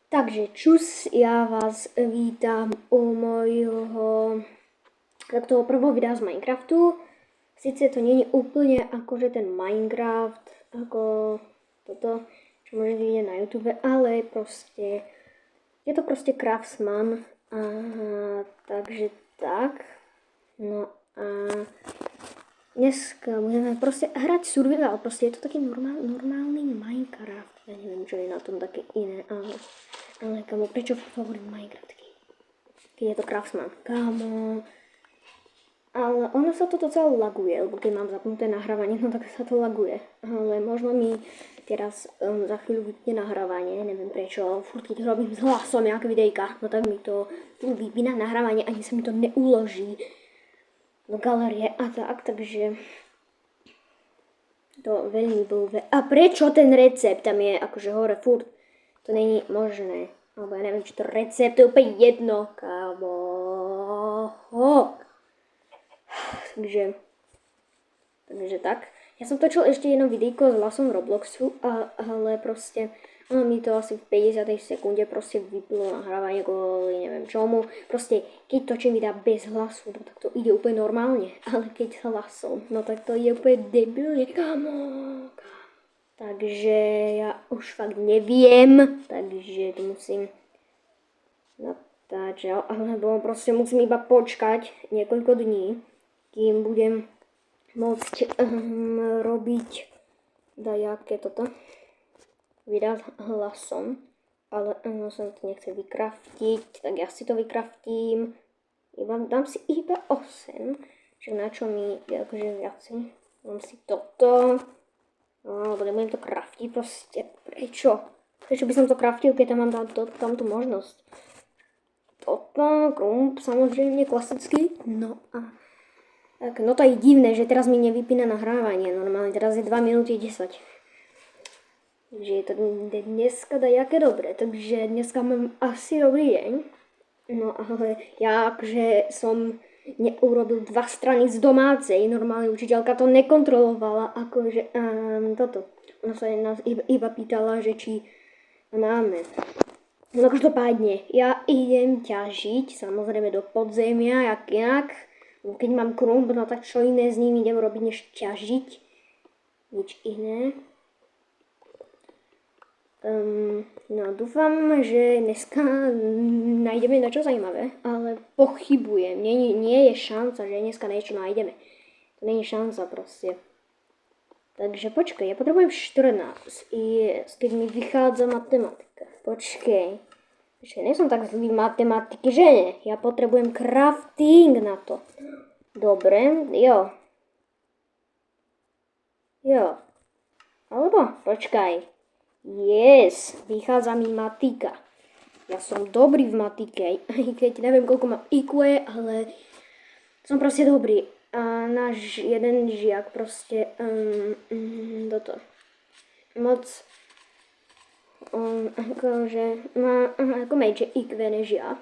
Takže čus, já vás vítám u mojho toho prvého videa z Minecraftu. Sice to není úplně akože ten Minecraft, ako toto, čo môžete vidieť na YouTube, ale proste je to proste Craftsman. Takže tak. No a dneska budeme proste hrať survival, proste je to taký normálny Minecraft. Ja neviem, čo je na tom také iné, ale kamo, prečo hovorím Minecraft? Keď je to Craftsman, kamo. Ale ono sa to docela laguje, lebo keď mám zapnuté nahrávanie, no tak sa to laguje. Ale možno mi teraz za chvíľu vypne nahrávanie, neviem prečo, furt keď robím s hlasom jak videjka, no tak mi to vypína nahrávanie, ani sa mi to neuloží do galerie a tak, takže to veľmi blbé. A prečo ten recept tam je akože hore furt? To není možné. Alebo ja neviem, či to recept, to je úplne jedno, kámo. Takže tak. Ja som točil ešte jedno videjko s hlasom Robloxu, ale proste ono mi to asi v 50. sekunde proste vyplo nahrávanie kvôli neviem čomu. Proste keď točím videa bez hlasu, no tak to ide úplne normálne, ale keď s hlasom, no tak to ide úplne debilne, kamo. Takže ja už fakt neviem, takže to musím natáčať, alebo proste musím iba počkať niekoľko dní, kým budem môcť robiť dajaké toto videa s hlasom, ale sa to nechce vykraftiť, tak ja si to vykraftím, dám si iba 8, že na čo mi je akože viacej, dám si toto, alebo nebudem to kraftiť proste, prečo by som to kraftil, keď tam mám tamto možnosť. Toto, krump, samozrejme klasicky, no a tak, no to je divné, že teraz mi nevypína nahrávanie normálne, teraz je 2 minúty 10. Takže je to dneska dajaké dobre, takže dneska mám asi dobrý deň. No ale ja akože som neurobil 2 strany z domácej, normálne učiteľka to nekontrolovala, akože toto. Ona sa nás iba pýtala, že či máme. No každopádne, ja idem ťažiť, samozrejme do podzemia, jak inak. Keď mám krump, no tak čo iné s ním idem robiť, než ťažiť. Nič iné. No dúfam, že dneska nájdeme niečo zaujímavé, ale pochybujem. Nie je šanca, že dneska niečo nájdeme. To nie je šanca proste. Takže počkaj, ja potrebujem 14. Keď mi vychádza matematika. Počkej, nie som tak zlý v matematiky, že nie? Ja potrebujem crafting na to. Dobre, jo. Alebo, počkaj. Yes, vychádza mi matika. Ja som dobrý v matike, aj keď neviem, koľko mám IQ, ale som proste dobrý. A náš jeden žiak proste toto. Moc akože má ako menšie IQ než ja.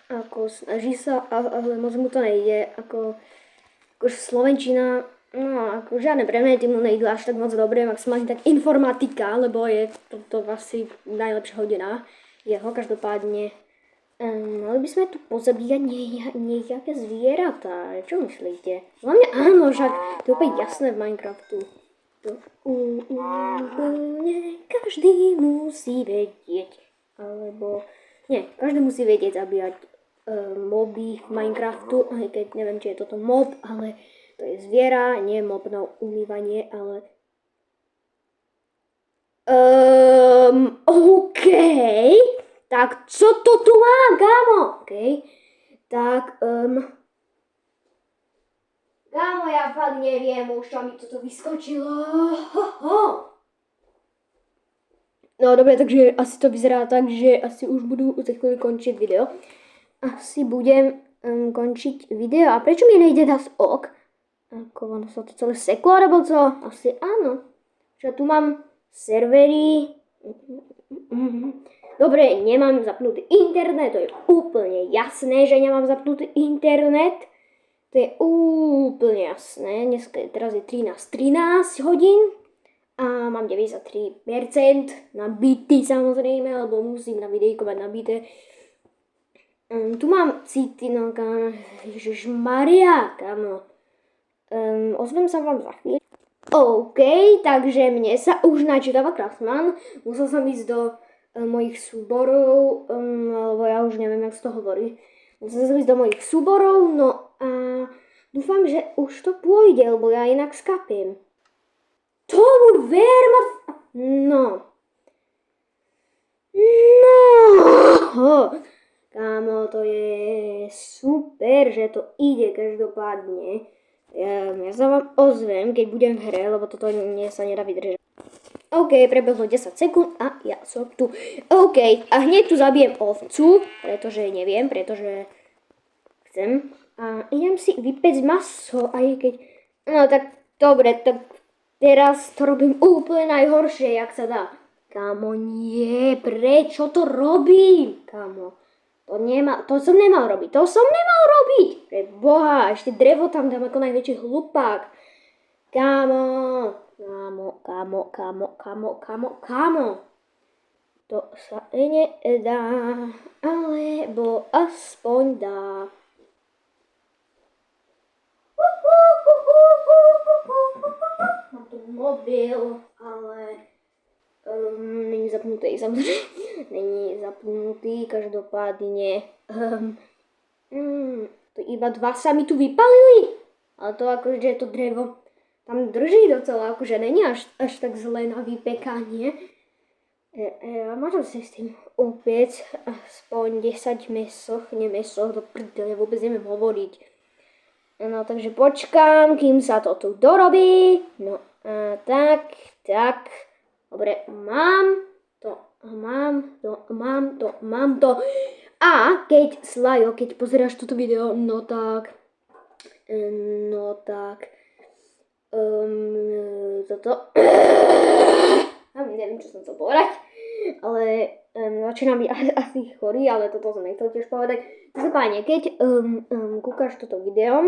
Ako snaží sa, ale moc mu to nejde. Akože slovenčina, no ako žiadne predmety mu nejdu až tak moc dobre, maximálne tak informatika, lebo je to asi najlepšia hodina jeho. Každopádne mali by sme tu pozabíjať nejaké zvieratá. Čo myslíte? Hlavne áno, však to je úplne jasné v Minecraftu. To úplne každý musí vedieť. Alebo nie, každý musí vedieť zabíjať moby v Minecraftu, aj keď neviem, či je toto mob, ale to je zviera, nie mob na umývanie, ale OK. Tak co to tu má, kámo? OK. Tak kámo, ja fakt neviem už, čo mi toto vyskočilo. No dobre, takže asi to vyzerá tak, že asi už budu za chvíli končiť video. Asi budem končiť video. A prečo mi nejde das ok? Ako ono sa to celé seklo, alebo co? Asi áno. Že tu mám servery. Dobre, nemám zapnutý internet, to je úplne jasné, že nemám zapnutý internet. To je úplne jasné. Teraz je 13 hodín a mám 93% nabitý samozrejme, lebo musím na videjko mať nabité. Tu mám city, no kámo, ježišmaria, kámo. Ozvem sa vám za chvíľu. OK, takže mne sa už načítava Craftsman. Musel som ísť do mojich súborov, lebo ja už neviem, jak sa to hovorí. Musel som ísť do mojich súborov, no a dúfam, že už to pôjde, lebo ja inak skapiem. Tomu ver ma... No. Kámo, to je super, že to ide každopádne. Ja sa vám ozvem, keď budem v hre, lebo toto sa nedá vydržať. OK, prebehlo 10 sekúnd a ja som tu. OK, a hneď tu zabijem ovcu, pretože neviem, pretože chcem. A idem si vypecť maso, aj keď... No tak dobre, tak teraz to robím úplne najhoršie, jak sa dá. Kámo, nie, prečo to robím? Kámo, to som nemal robiť, Pre Boha, ešte drevo tam dám ako najväčší hlupák. Kámo. To sa nedá, alebo aspoň dá. Mám tu mobil, ale není zapnutý, samozrejme. Není zapnutý, každopádne. To iba 2 sa mi tu vypalili. Ale to akože to drevo tam drží docela, akože není až tak zle na vypekanie. Môžem si s tým upiec aspoň 10 mesoch, do prdele, vôbec neviem hovoriť. No takže počkám, kým sa to tu dorobí. No tak. Dobre, mám to. A keď Slajo, keď pozeráš toto video, no tak, toto, neviem, čo som chcel povedať, ale začínam byť asi chorý, ale toto som nechcel tiež povedať. Každopádne, keď kúkaš toto video,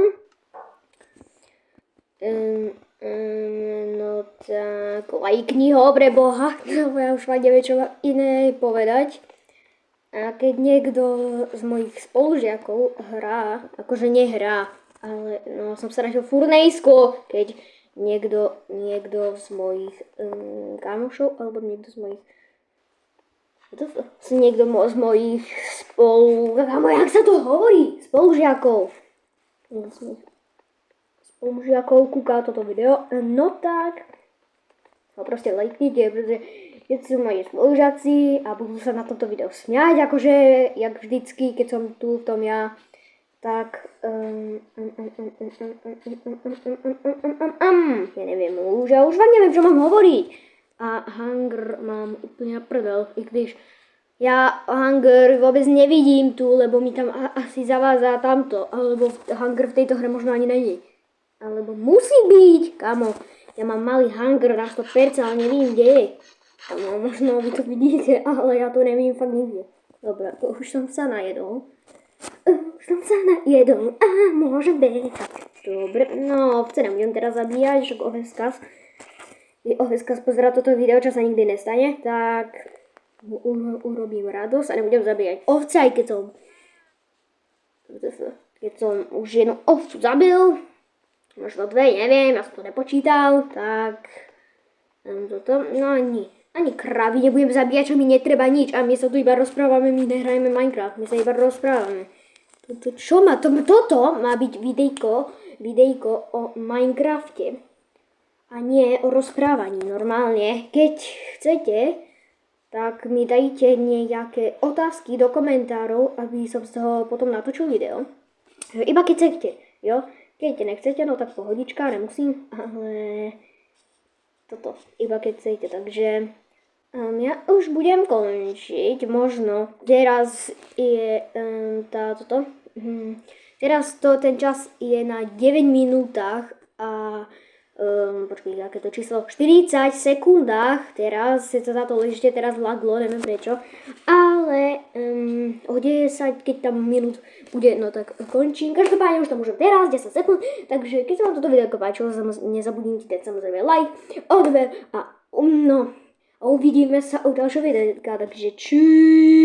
no tak, lajkni ho pre Boha, lebo ja už fakt neviem, čo iné povedať. A keď niekto z mojich spolužiakov hrá, akože nehrá, ale no som sa našiel furnejsko, keď niekto z mojich kamošov, alebo niekto z mojich jak sa to hovorí, spolužiakov kúka toto video, no tak ho proste lajknite, pretože keď sú moji spolužiaci a budú sa na tomto videu smiať, akože jak vždycky, keď som tu v tom ja, tak ja neviem, už fakt neviem, čo mám hovoriť. A hunger mám úplne na prdel, i když ja hunger vôbec nevidím tu, lebo mi tam asi zavádza tamto, alebo hunger v tejto hre možno ani není. Alebo musí byť, kamo, ja mám malý hunger na 100%, ale nevím, kde je. Kamo, možno vy to vidíte, ale ja to nevím fakt nikde. Dobre, už som sa najedol. A môže byť. Dobre, no, ovce nebudem teraz zabíjať, že OVSKaz pozerá toto video, čo sa nikdy nestane, tak urobím radosť a nebudem zabíjať ovce, aj keď som už jednu ovcu zabil, možno 2, neviem, ja som to nepočítal, tak toto, no ani kravy nebudem zabíjať, čo mi netreba nič a my sa tu iba rozprávame, my nehrajeme Minecraft, my sa iba rozprávame. Toto má byť videjko o Minecrafte a nie o rozprávaní. Normálne, keď chcete, tak mi dajte nejaké otázky do komentárov, aby som z toho potom natočil video. Iba keď chcete, jo? Keď nechcete, no tak pohodička, nemusím, ale toto, iba keď chcete, takže ja už budem končiť, možno, teraz je ten čas je na 9 minútach a počkej, aké to číslo, 40 sekundách, teraz je to za to ležite, teraz laglo, neviem prečo, ale o 10, keď tam minút bude, no tak končím, každopádne už to môžem teraz, 10 sekúnd, takže keď sa vám toto video páčilo, nezabudnite dať samozrejme like, odber a No, a uvidíme sa u ďalšieho videa, takže čus.